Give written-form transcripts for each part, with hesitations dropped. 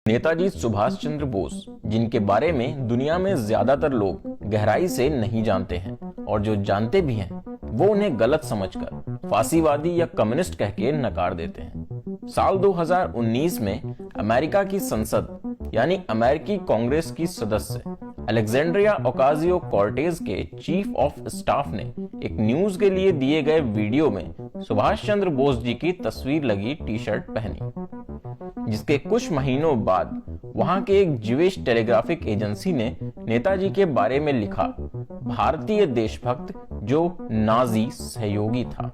नेताजी सुभाष चंद्र बोस, जिनके बारे में दुनिया में ज्यादातर लोग गहराई से नहीं जानते हैं और जो जानते भी हैं वो उन्हें गलत समझकर फासीवादी या कम्युनिस्ट कह के नकार देते हैं। साल 2019 में अमेरिका की संसद यानी अमेरिकी कांग्रेस की सदस्य अलेक्जेंड्रिया ओकाजियो कॉर्टेज के चीफ ऑफ स्टाफ ने एक न्यूज के लिए दिए गए वीडियो में सुभाष चंद्र बोस जी की तस्वीर लगी टी शर्ट पहनी, जिसके कुछ महीनों बाद वहां के एक ज्यूइश टेलीग्राफिक एजेंसी ने नेताजी के बारे में लिखा, भारतीय देशभक्त जो नाजी सहयोगी था।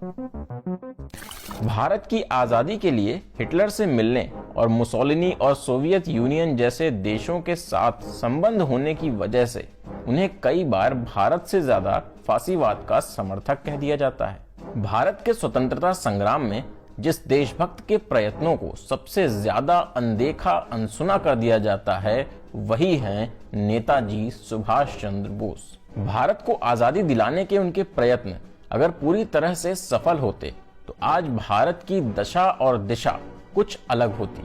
भारत की आजादी के लिए हिटलर से मिलने और मुसोलिनी और सोवियत यूनियन जैसे देशों के साथ संबंध होने की वजह से उन्हें कई बार भारत से ज्यादा फासीवाद का समर्थक कह दिया जाता है। भारत के स्वतंत्रता संग्राम में जिस देशभक्त के प्रयत्नों को सबसे ज्यादा अनदेखा अनसुना कर दिया जाता है वही हैं नेताजी सुभाष चंद्र बोस। भारत को आजादी दिलाने के उनके प्रयत्न अगर पूरी तरह से सफल होते तो आज भारत की दशा और दिशा कुछ अलग होती।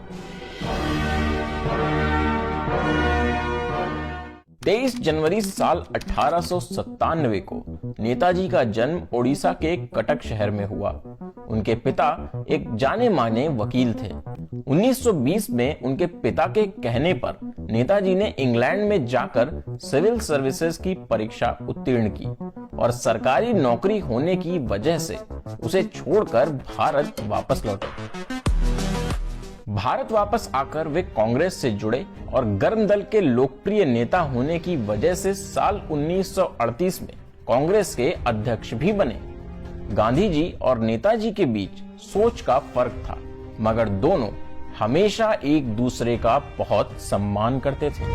23 जनवरी साल 1897 को नेताजी का जन्म ओडिशा के कटक शहर में हुआ। उनके पिता एक जाने माने वकील थे। 1920 में उनके पिता के कहने पर नेताजी ने इंग्लैंड में जाकर सिविल सर्विसेज की परीक्षा उत्तीर्ण की और सरकारी नौकरी होने की वजह से उसे छोड़कर भारत वापस लौटे। भारत वापस आकर वे कांग्रेस से जुड़े और गर्म दल के लोकप्रिय नेता होने की वजह से साल 1938 में कांग्रेस के अध्यक्ष भी बने। गांधी जी और नेताजी के बीच सोच का फर्क था, मगर दोनों हमेशा एक दूसरे का बहुत सम्मान करते थे।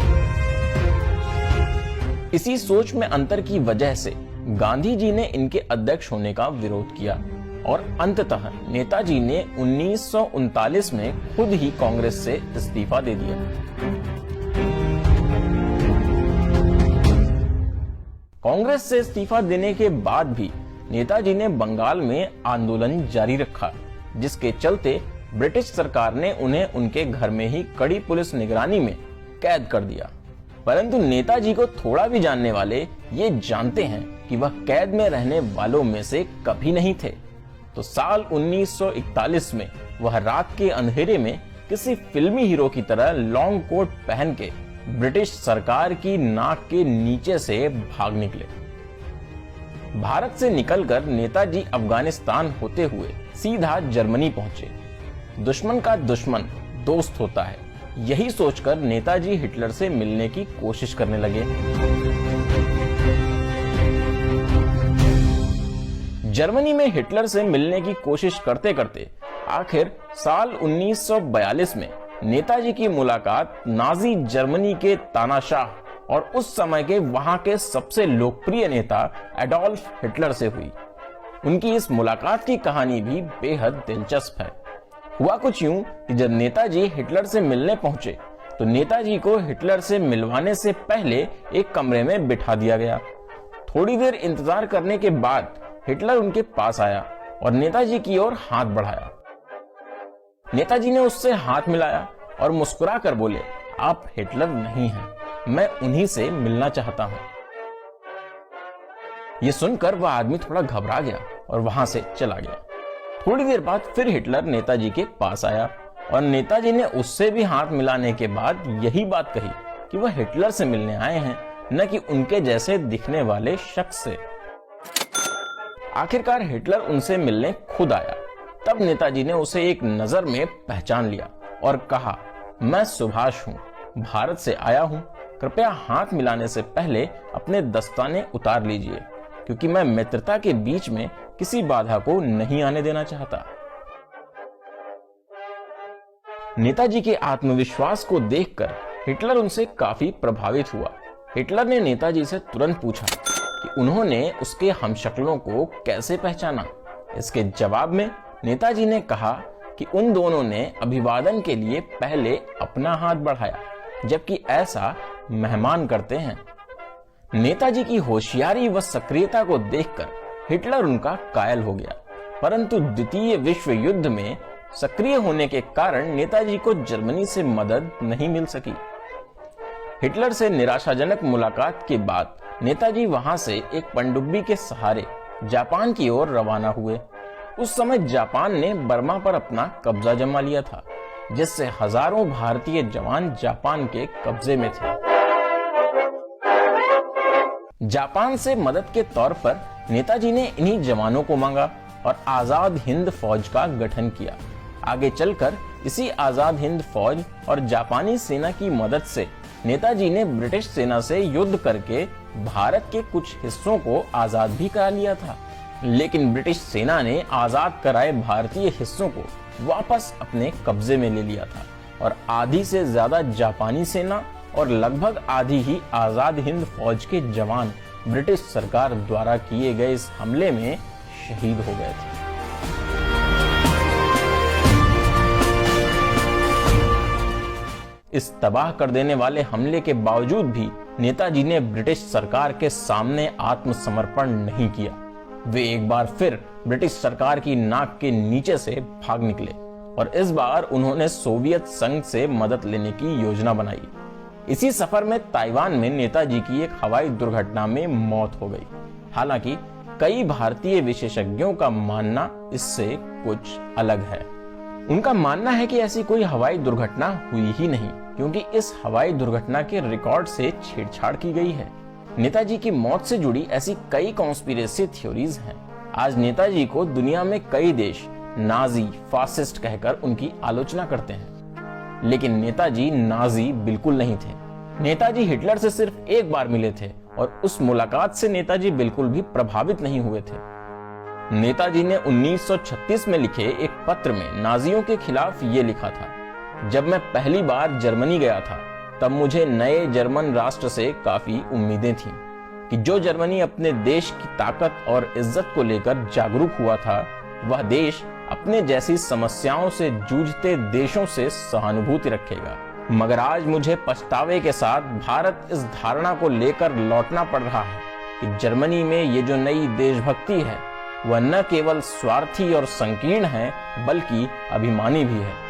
इसी सोच में अंतर की वजह से गांधी जी ने इनके अध्यक्ष होने का विरोध किया और अंततः नेताजी ने 1939 में खुद ही कांग्रेस से इस्तीफा दे दिया। कांग्रेस से इस्तीफा देने के बाद भी नेताजी ने बंगाल में आंदोलन जारी रखा, जिसके चलते ब्रिटिश सरकार ने उन्हें उनके घर में ही कड़ी पुलिस निगरानी में कैद कर दिया। परंतु नेताजी को थोड़ा भी जानने वाले ये जानते हैं कि वह कैद में रहने वालों में से कभी नहीं थे। तो साल 1941 में वह रात के अंधेरे में किसी फिल्मी हीरो की तरह लॉन्ग कोट पहन के ब्रिटिश सरकार की नाक के नीचे से भाग निकले। भारत से निकलकर नेताजी अफगानिस्तान होते हुए सीधा जर्मनी पहुंचे। दुश्मन का दुश्मन दोस्त होता है, यही सोचकर नेताजी हिटलर से मिलने की कोशिश करने लगे। जर्मनी में हिटलर से मिलने की कोशिश करते करते आखिर साल 1942 में नेताजी की मुलाकात नाजी जर्मनी के तानाशाह और उस समय के वहां के सबसे लोकप्रिय नेता एडोल्फ हिटलर से हुई। उनकी इस मुलाकात की कहानी भी बेहद दिलचस्प है। हुआ कुछ यूं कि जब नेताजी हिटलर से मिलने पहुंचे तो नेताजी को हिटलर से मिलवाने से पहले एक कमरे में बिठा दिया गया। थोड़ी देर इंतजार करने के बाद हिटलर उनके पास आया और नेताजी की ओर हाथ बढ़ाया। नेताजी ने उससे हाथ मिलाया और मुस्कुराकर बोले, आप हिटलर नहीं हैं, मैं उन्हीं से मिलना चाहता हूं। यह सुनकर वह आदमी थोड़ा घबरा गया और वहां से चला गया। थोड़ी देर बाद फिर हिटलर नेताजी के पास आया और नेताजी ने उससे भी हाथ मिलाने के बाद यही बात कही कि वह हिटलर से मिलने आए हैं, न कि उनके जैसे दिखने वाले शख्स से। आखिरकार हिटलर उनसे मिलने खुद आया। तब नेताजी ने उसे एक नजर में पहचान लिया और कहा, मैं सुभाष हूं, भारत से आया हूं, कृपया हाथ मिलाने से पहले अपने दस्ताने उतार लीजिए, क्योंकि मैं मित्रता के बीच में किसी बाधा को नहीं आने देना चाहता। नेताजी के आत्मविश्वास को देखकर हिटलर उनसे काफी प्रभावित हुआ। हिटलर ने नेताजी से तुरंत पूछा कि उन्होंने उसके हमशक्लों को कैसे पहचाना। इसके जवाब में नेताजी ने कहा कि उन दोनों ने अभिवादन के लिए पहले अपना हाथ बढ़ाया, जबकि ऐसा मेहमान करते हैं। नेताजी की होशियारी व सक्रियता को देखकर हिटलर उनका कायल हो गया। परंतु द्वितीय विश्व युद्ध में सक्रिय होने के कारण नेताजी को जर्मनी से मदद नहीं मिल सकी। हिटलर से निराशाजनक मुलाकात के बाद नेताजी वहां से एक पनडुब्बी के सहारे जापान की ओर रवाना हुए। उस समय जापान ने बर्मा पर अपना कब्जा जमा लिया था, जिससे हजारों भारतीय जवान जापान के कब्जे में थे। जापान से मदद के तौर पर नेताजी ने इन्हीं जवानों को मांगा और आजाद हिंद फौज का गठन किया। आगे चलकर इसी आजाद हिंद फौज और जापानी सेना की मदद से नेताजी ने ब्रिटिश सेना से युद्ध करके भारत के कुछ हिस्सों को आजाद भी करा लिया था। लेकिन ब्रिटिश सेना ने आजाद कराए भारतीय हिस्सों को वापस अपने कब्जे में ले लिया था और आधी से ज्यादा जापानी सेना और लगभग आधी ही आजाद हिंद फौज के जवान ब्रिटिश सरकार द्वारा किए गए इस हमले में शहीद हो गए थे। इस तबाह कर देने वाले हमले के बावजूद भी नेताजी ने ब्रिटिश सरकार के सामने आत्मसमर्पण नहीं किया। वे एक बार फिर ब्रिटिश सरकार की नाक के नीचे से भाग निकले और इस बार उन्होंने सोवियत संघ से मदद लेने की योजना बनाई। इसी सफर में ताइवान में नेताजी की एक हवाई दुर्घटना में मौत हो गई। हालांकि कई भारतीय विशेषज्ञों का मानना इससे कुछ अलग है। उनका मानना है कि ऐसी कोई हवाई दुर्घटना हुई ही नहीं, क्योंकि इस हवाई दुर्घटना के रिकॉर्ड से छेड़छाड़ की गई है। नेताजी की मौत से जुड़ी ऐसी कई कॉन्स्पिरेसी थ्योरीज हैं। आज नेताजी को दुनिया में कई देश नाजी, फासिस्ट कहकर उनकी आलोचना करते हैं, लेकिन नेताजी नाजी बिल्कुल नहीं थे। नेताजी हिटलर से सिर्फ एक बार मिले थे और उस मुलाकात से नेताजी बिल्कुल भी प्रभावित नहीं हुए थे। नेताजी ने 1936 में लिखे एक पत्र में नाजियों के खिलाफ ये लिखा था, जब मैं पहली बार जर्मनी गया था तब मुझे नए जर्मन राष्ट्र से काफी उम्मीदें थीं कि जो जर्मनी अपने देश की ताकत और इज्जत को लेकर जागरूक हुआ था, वह देश अपने जैसी समस्याओं से जूझते देशों से सहानुभूति रखेगा। मगर आज मुझे पछतावे के साथ भारत इस धारणा को लेकर लौटना पड़ रहा है कि जर्मनी में ये जो नई देशभक्ति है वह न केवल स्वार्थी और संकीर्ण है बल्कि अभिमानी भी है।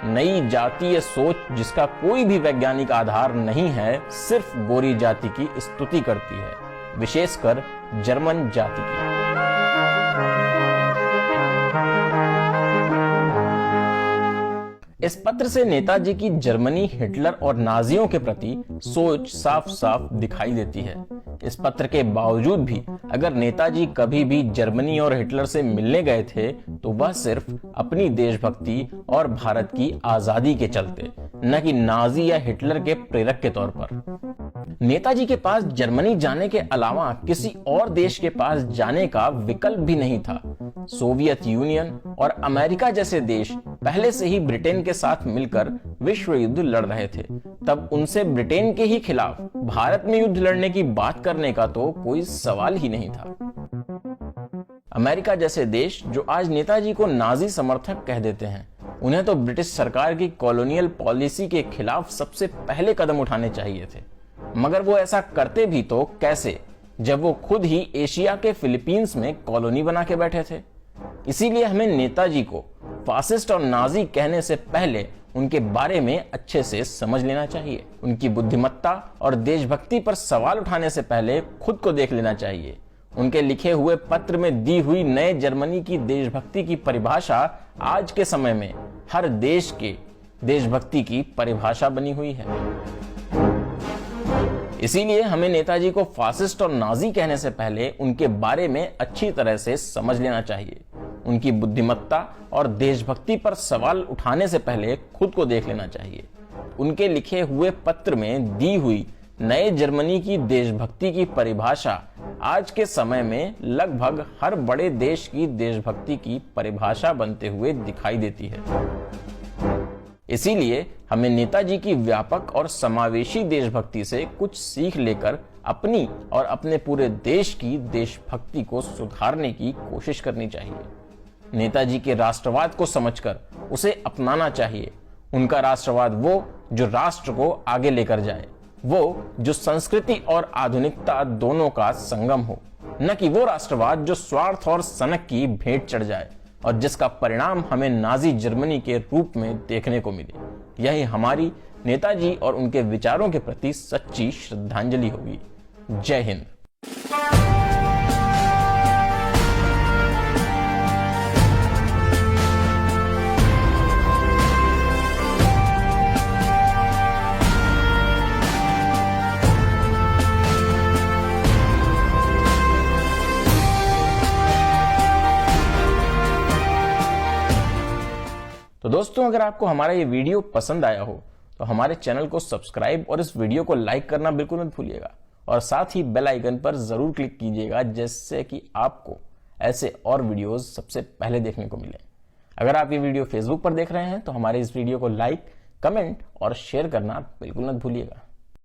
नई जातीय सोच जिसका कोई भी वैज्ञानिक आधार नहीं है, सिर्फ गोरी जाति की स्तुति करती है, विशेषकर जर्मन जाति की। इस पत्र से नेताजी की जर्मनी, हिटलर और नाजियों के प्रति सोच साफ साफ दिखाई देती है। इस पत्र के बावजूद भी अगर नेताजी कभी भी जर्मनी और हिटलर से मिलने गए थे तो वह सिर्फ अपनी देशभक्ति और भारत की आजादी के चलते, न कि नाजी या हिटलर के प्रेरक के तौर पर। नेताजी के पास जर्मनी जाने के अलावा किसी और देश के पास जाने का विकल्प भी नहीं था। सोवियत यूनियन और अमेरिका जैसे देश पहले से ही ब्रिटेन के साथ मिलकर विश्व युद्ध लड़ रहे थे। तब उनसे ब्रिटेन के ही खिलाफ भारत में युद्ध लड़ने की बात करने का तो कोई सवाल ही नहीं था। अमेरिका जैसे देश जो आज नेताजी को नाजी समर्थक कह देते हैं, उन्हें तो ब्रिटिश सरकार की कॉलोनियल पॉलिसी के खिलाफ सबसे पहले कदम उठाने चाहिए थे। मगर वो ऐसा करते भी तो कैसे, जब वो खुद ही एशिया के फिलीपींस में कॉलोनी बना के बैठे थे। इसीलिए हमें नेताजी को फासिस्ट और नाजी कहने से पहले उनके बारे में अच्छे से समझ लेना चाहिए। उनकी बुद्धिमत्ता और देशभक्ति पर सवाल उठाने से पहले खुद को देख लेना चाहिए। उनके लिखे हुए पत्र में दी हुई नए जर्मनी की देशभक्ति की परिभाषा आज के समय में हर देश के देशभक्ति की परिभाषा बनी हुई है। इसीलिए हमें नेताजी को फासिस्ट और नाजी कहने से पहले उनके बारे में अच्छी तरह से समझ लेना चाहिए। उनकी बुद्धिमत्ता और देशभक्ति पर सवाल उठाने से पहले खुद को देख लेना चाहिए। उनके लिखे हुए पत्र में दी हुई नए जर्मनी की देशभक्ति की परिभाषा आज के समय में लगभग हर बड़े देश की देशभक्ति की परिभाषा बनते हुए दिखाई देती है। इसीलिए हमें नेताजी की व्यापक और समावेशी देशभक्ति से कुछ सीख लेकर अपनी और अपने पूरे देश की देशभक्ति को सुधारने की कोशिश करनी चाहिए। नेताजी के राष्ट्रवाद को समझकर उसे अपनाना चाहिए। उनका राष्ट्रवाद वो जो राष्ट्र को आगे लेकर जाए, वो जो संस्कृति और आधुनिकता दोनों का संगम हो, न कि वो राष्ट्रवाद जो स्वार्थ और सनक की भेंट चढ़ जाए। और जिसका परिणाम हमें नाजी जर्मनी के रूप में देखने को मिले। यही हमारी नेताजी और उनके विचारों के प्रति सच्ची श्रद्धांजलि होगी। जय हिंद। तो दोस्तों, अगर आपको हमारा ये वीडियो पसंद आया हो तो हमारे चैनल को सब्सक्राइब और इस वीडियो को लाइक करना बिल्कुल मत भूलिएगा और साथ ही बेल आइकन पर जरूर क्लिक कीजिएगा, जिससे कि आपको ऐसे और वीडियोस सबसे पहले देखने को मिले। अगर आप ये वीडियो फेसबुक पर देख रहे हैं तो हमारे इस वीडियो को लाइक, कमेंट और शेयर करना बिल्कुल मत भूलिएगा।